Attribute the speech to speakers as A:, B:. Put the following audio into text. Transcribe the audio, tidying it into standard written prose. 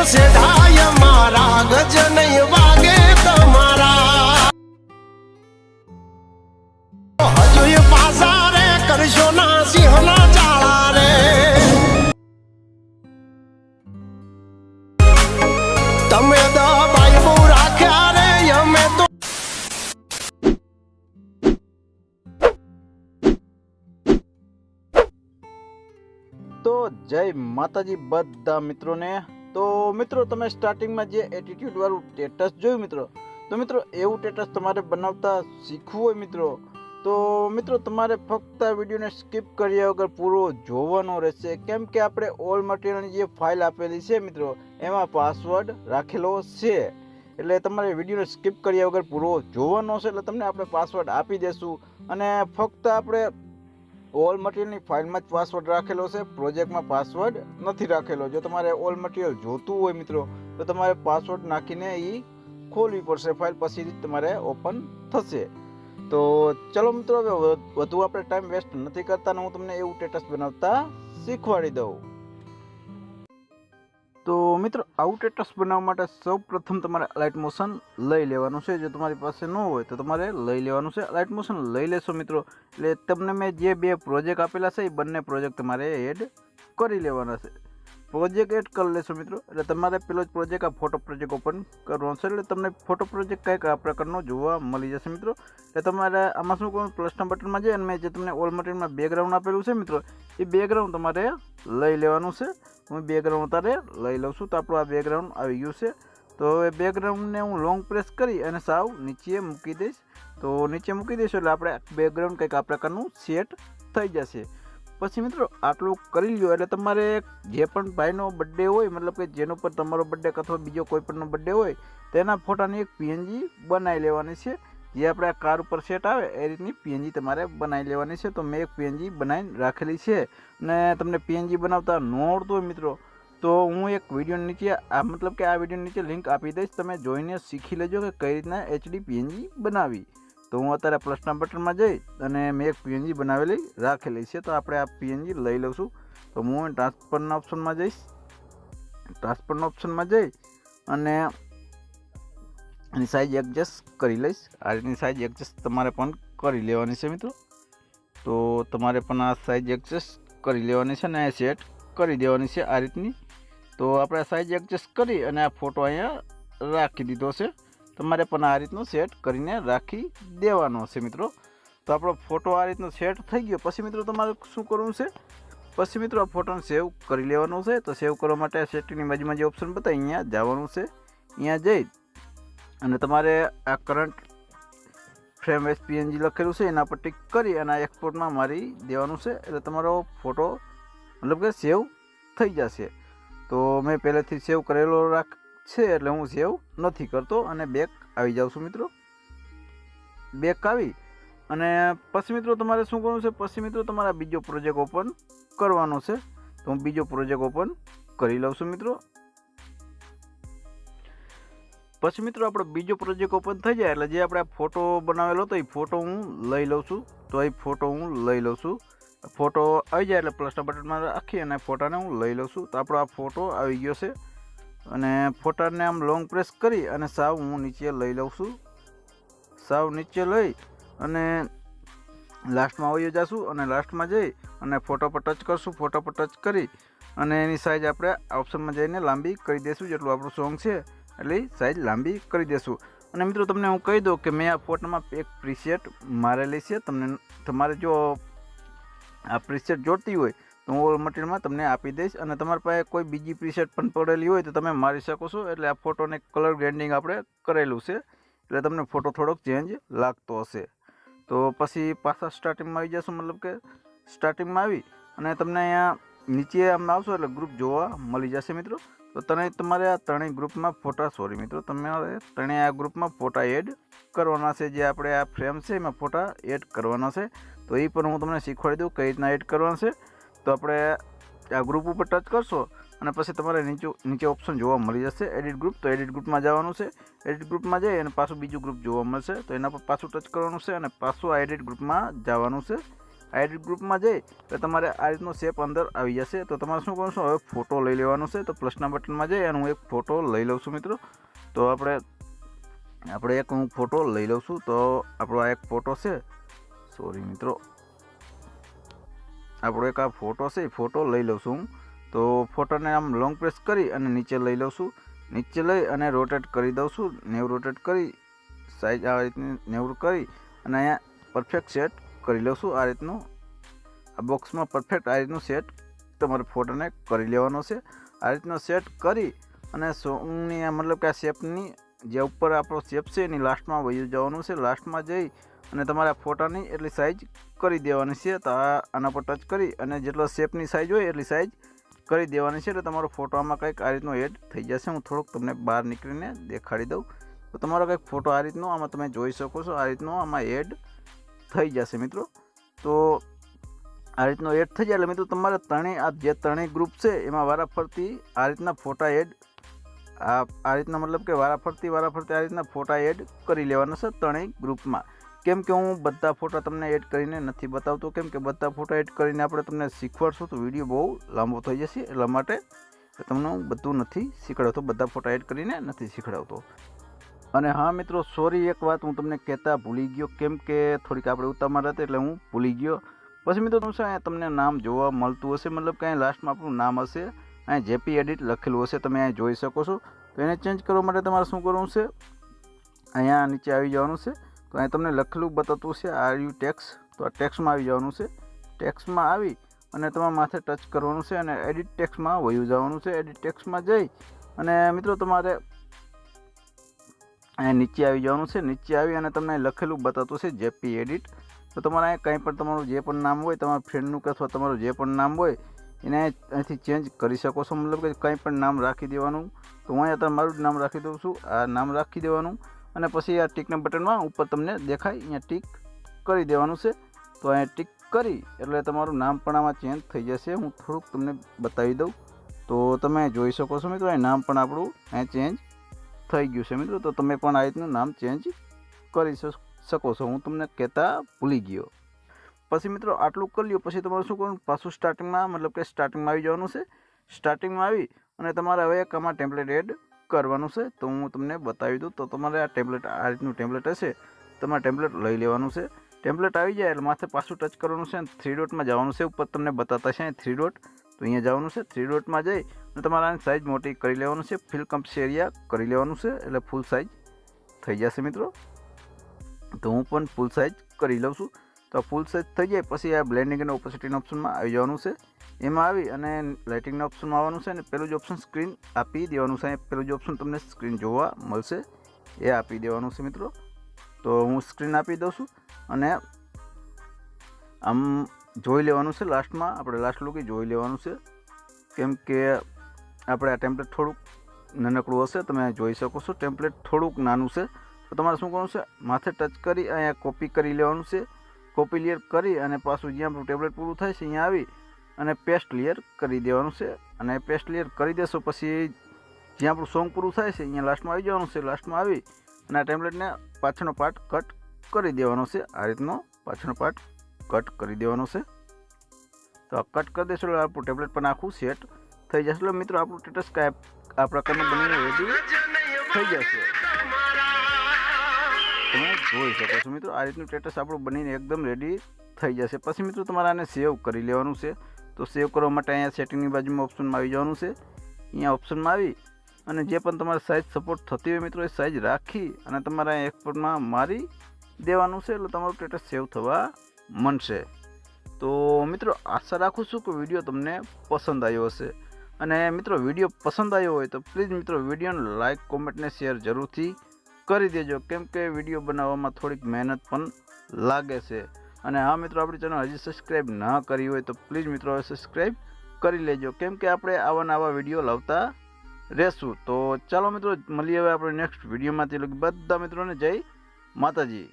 A: સેઢાય મારા ગજ નહીં વાગે તમારા હજુ એ પાસા રે કરશો ના સિંહના ચાળા રે તમે દબાઈ બહુ રાખ્યા રે અમે
B: તો જય માતાજી બધા મિત્રોને। તો મિત્રો તમે સ્ટાર્ટિંગમાં જે એટીટ્યુડ વાળું સ્ટેટસ જોયું મિત્રો, તો મિત્રો એવું સ્ટેટસ તમારે બનાવતા શીખવું હોય મિત્રો, તો મિત્રો તમારે ફક્ત આ વિડીયોને સ્કીપ કર્યા વગર પૂરો જોવાનો રહેશે, કેમ કે આપણે ઓલ મટીરિયલની જે ફાઇલ આપેલી છે મિત્રો એમાં પાસવર્ડ રાખેલો છે, એટલે તમારે વિડીયોને સ્કીપ કર્યા વગર પૂરો જોવાનો છે, એટલે તમને આપણે પાસવર્ડ આપી દેશું। અને ફક્ત આપણે ઓલ મટીરિયલની ફાઇલમાં જ પાસવર્ડ રાખેલો છે, પ્રોજેક્ટમાં પાસવર્ડ નથી રાખેલો। જો તમારે ઓલ મટીરિયલ જોતું હોય મિત્રો તો તમારે પાસવર્ડ નાખીને એ ખોલવી પડશે ફાઇલ, પછી જ તમારે ઓપન થશે। તો ચલો મિત્રો હવે વધુ આપણે ટાઈમ વેસ્ટ નથી કરતા ને હું તમને એવું સ્ટેટસ બનાવતા શીખવાડી દઉં। તો મિત્રો આવું સ્ટેટસ બનાવવા માટે સૌ પ્રથમ તમારે લાઇટ મોશન લઈ લેવાનું છે, જો તમારી પાસે ન હોય તો તમારે લઈ લેવાનું છે। લાઇટ મોશન લઈ લેશો મિત્રો એટલે તમને મેં જે બે પ્રોજેક્ટ આપેલા છે એ બંને પ્રોજેક્ટ તમારે એડ કરી લેવાના છે। પ્રોજેક્ટ એડ કરી લેશો મિત્રો એટલે તમારે પેલો જ પ્રોજેક્ટ આ ફોટો પ્રોજેક્ટ ઓપન કરવાનો છે, એટલે તમને ફોટો પ્રોજેક્ટ કંઈક આ પ્રકારનો જોવા મળી જશે મિત્રો। એટલે તમારે આમાં શું કરવાનું, પ્લસના બટનમાં જઈ અને મેં જે તમને ઓલ મટીરિયલમાં બેકગ્રાઉન્ડ આપેલું છે મિત્રો એ બેકગ્રાઉન્ડ તમારે લઈ લેવાનું છે। હું બેકગ્રાઉન્ડ તારે લઈ લઉં છું, તો આપણું આ બેકગ્રાઉન્ડ આવી ગયું છે। તો હવે બેકગ્રાઉન્ડને હું લોંગ પ્રેસ કરી અને સાવ નીચે મૂકી દઈશ, તો નીચે મૂકી દઈશું એટલે આપણે બેકગ્રાઉન્ડ કંઈક આ પ્રકારનું સેટ થઈ જશે। પછી મિત્રો આટલું કરી લ્યો એટલે તમારે જે પણ ભાઈનો બર્થડે હોય, મતલબ કે જેનો પર તમારો બર્થડે અથવા બીજો કોઈ પણનો બર્થડે હોય તેના ફોટાની એક પીએનજી બનાવી લેવાની છે, જે આપણે આ કાર ઉપર સેટ આવે એ રીતની પીએનજી તમારે બનાવી લેવાની છે। તો મેં એક પીએનજી બનાવીને રાખેલી છે, અને તમને પીએનજી બનાવતા ન આવડતું હોય મિત્રો તો હું એક વિડીયો નીચે મતલબ કે આ વિડીયો નીચે લિંક આપી દઈશ, તમે જોઈને શીખી લેજો કે કઈ રીતના એચડી પીએનજી બનાવી। તો હું અત્યારે પ્લસના બટનમાં જઈ અને મેં એક પીએનજી બનાવેલી રાખેલી છે, તો આપણે આ પીએનજી લઈ લઉં છું। તો હું ટ્રાન્સફરના ઓપ્શનમાં જઈશ, ટ્રાન્સફરના ઓપ્શનમાં જઈ અને એની સાઇઝ એડજસ્ટ કરી લઈશ। આ રીતની સાઇઝ એડજસ્ટ તમારે પણ કરી લેવાની છે મિત્રો, તો તમારે પણ આ સાઇઝ એડજસ્ટ કરી લેવાની છે અને સેટ કરી દેવાની છે આ રીતની। તો આપણે સાઇઝ એડજસ્ટ કરી અને આ ફોટો અહીંયા રાખી દીધો છે, તમારે પણ આ રીતનું સેટ કરીને રાખી દેવાનો છે મિત્રો। તો આપણો ફોટો આ રીતનો સેટ થઈ ગયો પછી મિત્રો તમારે શું કરવું છે, પછી મિત્રો આ ફોટોને સેવ કરી લેવાનો છે। તો સેવ કરવા માટે સેટિંગની બાજુમાં જે ઓપ્શન બતાવે અહીંયા જવાનું છે, અહીંયા જઈ અને તમારે આ કરંટ ફ્રેમ એસપીએનજી લખેલું છે એના પર ટિક કરી અને આ એક્સપોર્ટમાં મારી દેવાનું છે, એટલે તમારો ફોટો મતલબ કે સેવ થઈ જશે। તો મેં પહેલેથી સેવ કરેલો છે એટલે હું સેવ નથી કરતો અને બેક આવી જાઉં છું મિત્રો। બેક આવી અને પછી મિત્રો તમારે શું કરવું છે, પછી મિત્રો તમારે બીજો પ્રોજેક્ટ ઓપન કરવાનો છે, તો હું બીજો પ્રોજેક્ટ ઓપન કરી લઉં છું મિત્રો। પછી મિત્રો આપણો બીજો પ્રોજેક્ટ ઓપન થઈ જાય એટલે જે આપણે ફોટો બનાવેલો હતો એ ફોટો હું લઈ લઉં છું, તો એ ફોટો હું લઈ લઉં છું। ફોટો આવી જાય એટલે પ્લસના બટનમાં રાખી અને ફોટાને હું લઈ લઉં છું। તો આપણો આ ફોટો આવી ગયો છે અને ફોટાને આમ લોંગ પ્રેસ કરી અને સાવ હું નીચે લઈ લઉં છું, સાવ નીચે લઈ અને લાસ્ટમાં આવી જઈશું અને લાસ્ટમાં જઈ અને ફોટો પર ટચ કરશું, ફોટો પર ટચ કરી અને એની સાઇઝ આપણે ઓપ્શનમાં જઈને લાંબી કરી દઈશું, જેટલું આપણું સોંગ છે એટલે સાઇઝ લાંબી કરી દઈશું। અને મિત્રો તમને હું કહી દઉં કે મેં આ ફોટામાં એક પ્રીસેટ મારેલી છે, તમારે જો આ પ્રીસેટ જોડતી હોય તો હું ઓલ મટીરિયલમાં તમને આપી દઈશ, અને તમારી પાસે કોઈ બીજી પ્રીસેટ પણ પડેલી હોય તો તમે મારી શકો છો। એટલે આ ફોટોને કલર ગ્રેડિંગ આપણે કરેલું છે એટલે તમને ફોટો થોડોક ચેન્જ લાગતો હશે। તો પછી પાછા સ્ટાર્ટિંગમાં આવી જશું, મતલબ કે સ્ટાર્ટિંગમાં આવી અને તમને અહીંયા નીચે આમ આવશો એટલે ગ્રુપ જોવા મળી જશે મિત્રો। તો તમારે આ ત્રણેય ગ્રુપમાં ફોટા તમારે ત્રણેય આ ગ્રુપમાં ફોટા એડ કરવાના છે, જે આપણે આ ફ્રેમ છે એમાં ફોટા એડ કરવાના છે, તો એ પણ હું તમને શીખવાડી દઉં કઈ રીતના એડ કરવાના છે। તો આપણે આ ગ્રુપ ઉપર ટચ કરશો અને પછી તમારે નીચે ઓપ્શન જોવા મળી જશે એડિટ ગ્રુપ, તો એડિટ ગ્રુપમાં જવાનું છે। એડિટ ગ્રુપમાં જઈ અને પાછું બીજું ગ્રુપ જોવા મળશે, તો એના પર પાછું ટચ કરવાનું છે અને પાછું આ એડિટ ગ્રુપમાં જવાનું છે આ એડિટ ગ્રુપમાં જઈ તો તમારે આ રીતનો શેપ અંદર આવી જશે. તો તમારે શું કરવું છે, હવે ફોટો લઈ લેવાનો છે. તો પ્લસના બટનમાં જઈ અને હું એક ફોટો લઈ લઉં છું મિત્રો. તો આપણે એક હું ફોટો લઈ લઉં છું. તો આપણો આ એક ફોટો છે, સોરી મિત્રો, આપણો એક આ ફોટો છે, એ ફોટો લઈ લઉં છું હું. તો ફોટોને આમ લોંગ પ્રેસ કરી અને નીચે લઈ લઉં છું. નીચે લઈ અને રોટેટ કરી દઉં છું. 90 રોટેટ કરી સાઈઝ આ રીતની 90 કરી અને અહીંયા પરફેક્ટ સેટ કરી લઉં છું. આ રીતનું આ બોક્સમાં પરફેક્ટ આ રીતનું સેટ તમારે ફોટોને કરી લેવાનો છે. આ રીતનો સેટ કરી અને સોંગની મતલબ કે આ શેપની જે ઉપર આપણો શેપ છે એની લાસ્ટમાં વહી જવાનું છે. લાસ્ટમાં જઈ અને તમારે આ ફોટાની એટલી સાઇઝ કરી દેવાની છે. તો આના પર ટચ કરી અને જેટલો શેપની સાઇઝ હોય એટલી સાઇઝ કરી દેવાની છે. એટલે તમારો ફોટો આમાં કંઈક આ રીતનો એડ થઈ જશે. હું થોડુંક તમને બહાર નીકળીને દેખાડી દઉં. તો તમારો કંઈક ફોટો આ રીતનો આમાં તમે જોઈ શકો છો. આ રીતનો આમાં એડ થઈ જશે મિત્રો. તો આ રીતનો એડ થઈ જાય એટલે મિત્રો તમારે ત્રણેય ગ્રુપ છે એમાં વારાફરતી આ રીતના ફોટા એડ આ રીતના મતલબ કે વારાફરતી આ રીતના ફોટા એડ કરી લેવાના છે ત્રણેય ગ્રુપમાં. કેમ કે હું બધા ફોટા તમને એડ કરીને નથી બતાવતો, કેમ કે બધા ફોટા એડ કરીને આપણે તમને શીખવાડશું તો વિડીયો બહુ લાંબો થઈ જશે. એટલા માટે તમને હું બધું નથી શીખવાડતો, બધા ફોટા એડ કરીને નથી શીખવાડતો. અને હા મિત્રો, સોરી, એક વાત હું તમને કહેતા ભૂલી ગયો, કેમ કે થોડીક આપણે ઉતાવળ હતી એટલે હું ભૂલી ગયો. પછી મિત્રો શું અહીંયા તમને નામ જોવા મળતું હશે, મતલબ કે અહીં લાસ્ટમાં આપણું નામ હશે, અહીં જેપી એડિટ લખેલું હશે, તમે અહીં જોઈ શકો છો. તો એને ચેન્જ કરવા માટે તમારે શું કરવું છે, અહીંયા નીચે આવી જવાનું છે. તો અહીં તમને લખેલું બતાવતું છે આર યુ ટેક્સ. તો આ ટેક્સમાં આવી જવાનું છે. ટેક્સમાં આવી અને તમારે માથે ટચ કરવાનું છે અને એડિટ ટેક્સમાં વયું જવાનું છે. એડિટ ટેક્સમાં જઈ અને મિત્રો તમારે અહીંયા નીચે આવી જવાનું છે. નીચે આવી અને તમને લખેલું બતાવતું છે જેપી એડિટ. તો તમારે અહીંયા કંઈ પણ તમારું જે પણ નામ હોય, તમારા ફ્રેન્ડનું કે અથવા તમારું જે પણ નામ હોય એને અહીંથી ચેન્જ કરી શકો છો. મતલબ કે કંઈ પણ નામ રાખી દેવાનું. તો હું અહીંયા મારું જ નામ રાખી દઉં છું. આ નામ રાખી દેવાનું અને પછી આ ટીકના બટનમાં ઉપર તમને દેખાય અહીંયા ટીક કરી દેવાનું છે. તો અહીંયા ટીક કરી એટલે તમારું નામ પણ આમાં ચેન્જ થઈ જશે. હું થોડુંક તમને બતાવી દઉં તો તમે જોઈ શકો છો મિત્રો, અહીં નામ પણ આપણું અહીંયા ચેન્જ થઈ ગયું છે મિત્રો. તો તમે પણ આ રીતનું નામ ચેન્જ કરી શકો છો. હું તમને કહેતા ભૂલી ગયો. પછી મિત્રો આટલું કરી લ્યો પછી તમારે શું કરવાનું, પાછું સ્ટાર્ટિંગમાં મતલબ કે સ્ટાર્ટિંગમાં આવી જવાનું છે. સ્ટાર્ટિંગમાં આવી અને તમારે હવે એક આમાં ટેમ્પલેટ એડ કરવાનું છે. તો હું તમને બતાવી દઉં. તો તમારે આ ટેમ્પલેટ આ રીતનું ટેમ્પલેટ હશે, તમારે ટેમ્પલેટ લઈ લેવાનું છે. ટેમ્પલેટ આવી જાય એટલે માથે પાછું ટચ કરવાનું છે અને 3 ડોટમાં જવાનું છે. ઉપર તમને બતાવતા છે 3 ડોટ, તો અહીંયા જવાનું છે. 3 ડોટમાં જઈ અને તમારે આની સાઇઝ મોટી કરી લેવાનું છે. ફિલ કમ્પ્સ એરિયા કરી લેવાનું છે એટલે ફૂલ સાઇઝ થઈ જશે મિત્રો. તો હું પણ ફૂલ સાઇઝ કરી લઉં છું. તો ફૂલ સાઇઝ થઈ જાય પછી આ બ્લેન્ડિંગ અને ઓપોસિટીના ઓપ્શનમાં આવી જવાનું છે. એમાં આવી અને લાઇટિંગના ઓપ્શનમાં આવવાનું છે અને પેલું જ ઓપ્શન સ્ક્રીન આપી દેવાનું છે. પેલું જ ઓપ્શન તમને સ્ક્રીન જોવા મળશે એ આપી દેવાનું છે મિત્રો. તો હું સ્ક્રીન આપી દઉં છું અને આમ જોઈ લેવાનું છે. લાસ્ટમાં આપણે લાસ્ટ લુક જોઈ લેવાનું છે, કેમ કે આપણે આ ટેમ્પલેટ થોડુંક નાનકડું હશે. તમે જોઈ શકો છો ટેમ્પલેટ થોડુંક નાનું છે. તો તમારે શું કરવાનું છે, માથે ટચ કરી અહીંયા કોપી કરી લેવાનું છે. કોપી લેયર કરી અને પાછું જ્યાં આપણું ટેબ્લેટ પૂરું થાય છે અહીંયા આવી અને પેસ્ટ લેયર કરી દેવાનું છે. અને પેસ્ટ લેયર કરી દેશો પછી જ્યાં આપણું સોંગ પૂરું થાય છે અહીંયા લાસ્ટમાં આવી જવાનું છે. લાસ્ટમાં આવી અને આ ટેમ્પલેટને પાછળનો પાર્ટ કટ કરી દેવાનો છે. આ રીતનો પાછળનો પાર્ટ કટ કરી દેવાનો છે. તો આ કટ કરી દેશો એટલે આપણું ટેબ્લેટ પણ આખું સેટ થઈ જશે. એટલે મિત્રો આપણું સ્ટેટસ કાંઈ આ પ્રકારનું બનીને રેડી થઈ જશે. તમે જોઈ શકો છો મિત્રો, આ રીતનું સ્ટેટસ આપણું બનીને એકદમ રેડી થઈ જશે. પછી મિત્રો તમારે આને સેવ કરી લેવાનું છે. તો સેવ કરવા માટે અહીંયા સેટિંગની બાજુમાં ઓપ્શનમાં આવી જવાનું છે. અહીંયા ઓપ્શનમાં આવી અને જે પણ તમારે સાઇઝ સપોર્ટ થતી હોય મિત્રો એ સાઇઝ રાખી અને તમારે અહીંયા એક્સપોર્ટમાં મારી દેવાનું છે. એટલે તમારું સ્ટેટસ સેવ થવા મળશે. તો મિત્રો આશા રાખું છું કે વિડીયો તમને પસંદ આવ્યો હશે. અને મિત્રો વિડીયો પસંદ આવ્યો હોય તો પ્લીઝ મિત્રો વિડીયોને લાઇક, કોમેન્ટ ને શેર જરૂરથી કરી દેજો, કેમ કે વિડીયો બનાવવામાં થોડીક મહેનત પણ લાગે છે. અને હા મિત્રો, આપણી ચેનલ હજી સબસ્ક્રાઈબ ના કરી હોય તો પ્લીઝ મિત્રો હવે સબસ્ક્રાઈબ કરી લેજો, કેમ કે આપણે આવા વિડીયો લાવતા રહેશું. તો ચાલો મિત્રો મળીએ હવે આપણે નેક્સ્ટ વિડીયોમાં. તે બધા મિત્રોને જય માતાજી.